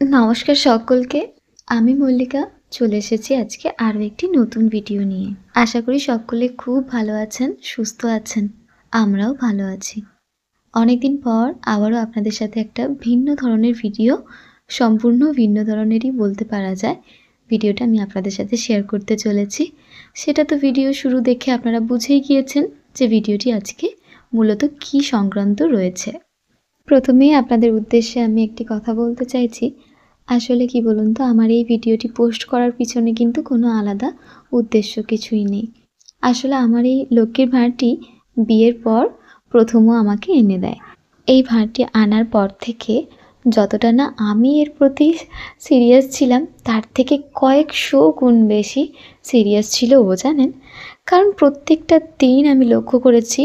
নমস্কার সকলকে। আমি মল্লিকা চলে এসেছি আজকে আরও একটি নতুন ভিডিও নিয়ে। আশা করি সকলে খুব ভালো আছেন, সুস্থ আছেন। আমরাও ভালো আছি। অনেকদিন পর আবারও আপনাদের সাথে একটা ভিন্ন ধরনের ভিডিও, সম্পূর্ণ ভিন্ন ধরনেরই বলতে পারা যায়, ভিডিওটা আমি আপনাদের সাথে শেয়ার করতে চলেছি। সেটা তো ভিডিও শুরু দেখে আপনারা বুঝেই গিয়েছেন যে ভিডিওটি আজকে মূলত কী সংক্রান্ত রয়েছে। প্রথমেই আপনাদের উদ্দেশ্যে আমি একটি কথা বলতে চাইছি। আসলে কি বলুন তো, আমার এই ভিডিওটি পোস্ট করার পিছনে কিন্তু কোনো আলাদা উদ্দেশ্য কিছুই নেই। আসলে আমার এই লক্ষ্মীর ভাঁড়টি বিয়ের পর প্রথমও আমাকে এনে দেয়। এই ভাঁড়টি আনার পর থেকে যতটা না আমি এর প্রতি সিরিয়াস ছিলাম, তার থেকে কয়েকশো গুণ বেশি সিরিয়াস ছিল ও, জানেন। কারণ প্রত্যেকটা দিন আমি লক্ষ্য করেছি,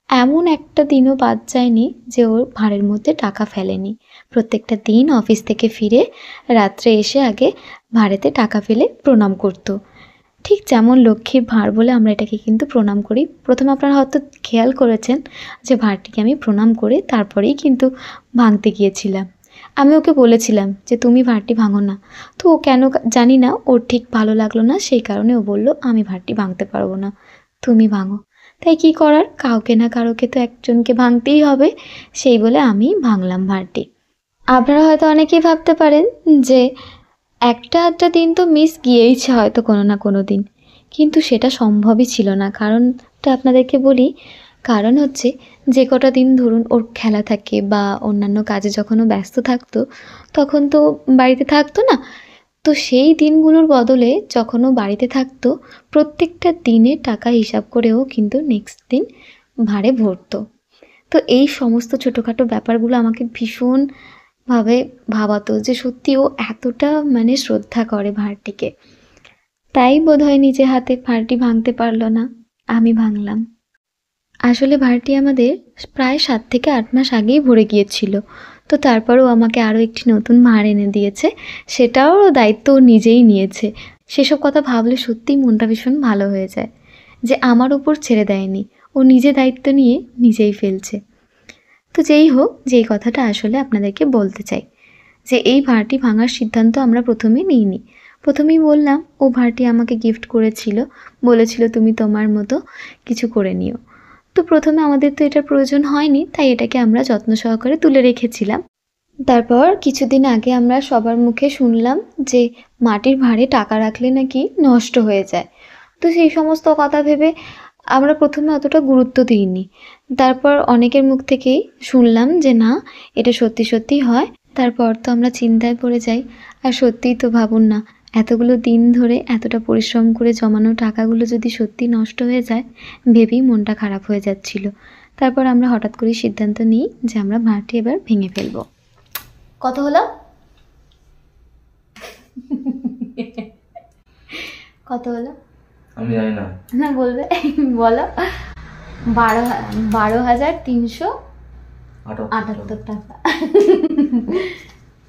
এমন একটা দিনও বাদ যায়নি যে ওর ভাঁড়ের মধ্যে টাকা ফেলেনি। প্রত্যেকটা দিন অফিস থেকে ফিরে রাত্রে এসে আগে ভাঁড়েতে টাকা ফেলে প্রণাম করত। ঠিক যেমন লক্ষ্মীর ভাঁড় বলে আমরা এটাকে কিন্তু প্রণাম করি। প্রথমে আপনারা হয়তো খেয়াল করেছেন যে ভাঁড়টিকে আমি প্রণাম করে তারপরেই কিন্তু ভাঙতে গিয়েছিলাম। আমি ওকে বলেছিলাম যে তুমি ভাঁড়টি ভাঙো না। তো ও কেন জানি না, ওর ঠিক ভালো লাগলো না, সেই কারণে ও বলল আমি ভাঁড়টি ভাঙতে পারবো না, তুমি ভাঙো। তাই কি করার, কাউকে না কারোকে তো একজনকে ভাঙতেই হবে। সেই বলে আমি ভাঙলাম ভাঁড়টি। আপনারা হয়তো অনেকেই ভাবতে পারেন যে একটা আধটা দিন তো মিস গিয়েইছে হয়তো কোনো না কোনো দিন, কিন্তু সেটা সম্ভবই ছিল না। কারণটা আপনাদেরকে বলি। কারণ হচ্ছে, যে কটা দিন ধরুন ওর খেলা থাকে বা অন্যান্য কাজে যখন ও ব্যস্ত থাকতো, তখন তো বাড়িতে থাকতো না। তো সেই দিনগুলোর বদলে যখন ও বাড়িতে থাকতো, প্রত্যেকটা দিনের টাকা হিসাব করেও কিন্তু নেক্সট দিন ভাঁড়ে ভরতো। তো এই সমস্ত ছোটোখাটো ব্যাপারগুলো আমাকে ভীষণভাবে ভাবাতো যে সত্যি ও এতটা শ্রদ্ধা করে ভাঁড়টিকে। তাই বোধহয় নিজে হাতে ভাঁড়টি ভাঙতে পারলো না, আমি ভাঙলাম। আসলে ভাঁড়টি আমাদের প্রায় 7 থেকে 8 মাস আগেই ভরে গিয়েছিল। তো তারপরেও আমাকে আরও একটি নতুন ভাঁড় এনে দিয়েছে, সেটাও দায়িত্ব ও নিজেই নিয়েছে। সেসব কথা ভাবলে সত্যিই মনটা ভীষণ ভালো হয়ে যায় যে আমার উপর ছেড়ে দেয়নি, ও নিজে দায়িত্ব নিয়ে নিজেই ফেলছে। তো যেই হোক, যেই কথাটা আসলে আপনাদেরকে বলতে চাই যে এই ভাঁড়টি ভাঙার সিদ্ধান্ত আমরা প্রথমেই নিইনি। প্রথমেই বললাম, ও ভাঁড়টি আমাকে গিফট করেছিল, বলেছিল তুমি তোমার মতো কিছু করে নিও। তো প্রথমে আমাদের তো এটার প্রয়োজন হয়নি, তাই এটাকে আমরা যত্ন সহকারে তুলে রেখেছিলাম। তারপর কিছুদিন আগে আমরা সবার মুখে শুনলাম যে মাটির ভাঁড়ে টাকা রাখলে নাকি নষ্ট হয়ে যায়। তো সেই সমস্ত কথা ভেবে আমরা প্রথমে অতটা গুরুত্ব দিইনি। তারপর অনেকের মুখ থেকেই শুনলাম যে না, এটা সত্যি সত্যি হয়। তারপর তো আমরা চিন্তায় পড়ে যাই। আর সত্যিই তো ভাবুন না, এতগুলো দিন ধরে এতটা পরিশ্রম করে জমানো টাকাগুলো যদি সত্যি নষ্ট হয়ে যায়, ভেবেই মনটা খারাপ হয়ে যাচ্ছিল। তারপর আমরা হঠাৎ করে সিদ্ধান্ত নিই যে আমরা ভাঁড়টি এবার ভেঙে ফেলবো। কত হলো? কত হলো আমি জানি না। না বলবে, বলো। 12,378 টাকা।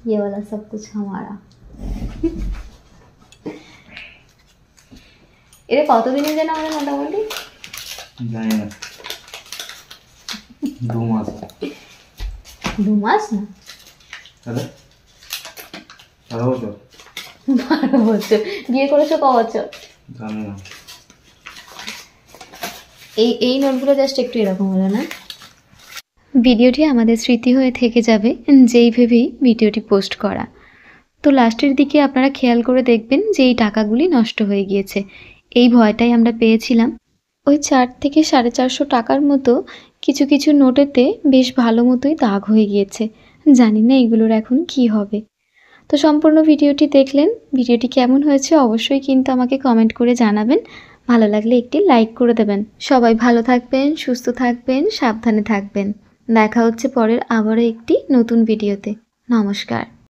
ये वाला सब कुछ हमारा। এটা কতদিনের জন্য আমরা মোটামুটি জানি না, 2 মাস। 2 মাস না, তাহলে 12 বছর। 12 বছর। বিয়ে করেছো ক বছর? জানি না। এই নোটগুলো জাস্ট একটু এরকম হলো না। ভিডিওটি আমাদের স্মৃতি হয়ে থেকে যাবে, যেই ভেবেই ভিডিওটি পোস্ট করা। তো লাস্টের দিকে আপনারা খেয়াল করে দেখবেন যে এই টাকাগুলি নষ্ট হয়ে গিয়েছে। এই ভয়টাই আমরা পেয়েছিলাম। ওই 4 থেকে 450 টাকার মতো কিছু কিছু নোটেতে বেশ ভালো মতোই দাগ হয়ে গিয়েছে। জানি না এগুলোর এখন কি হবে। তো সম্পূর্ণ ভিডিওটি দেখলেন। ভিডিওটি কেমন হয়েছে অবশ্যই কিন্তু আমাকে কমেন্ট করে জানাবেন। ভালো লাগলে একটি লাইক করে দেবেন। সবাই ভালো থাকবেন, সুস্থ থাকবেন, সাবধানে থাকবেন। দেখা হচ্ছে পরের আবারও একটি নতুন ভিডিওতে। নমস্কার।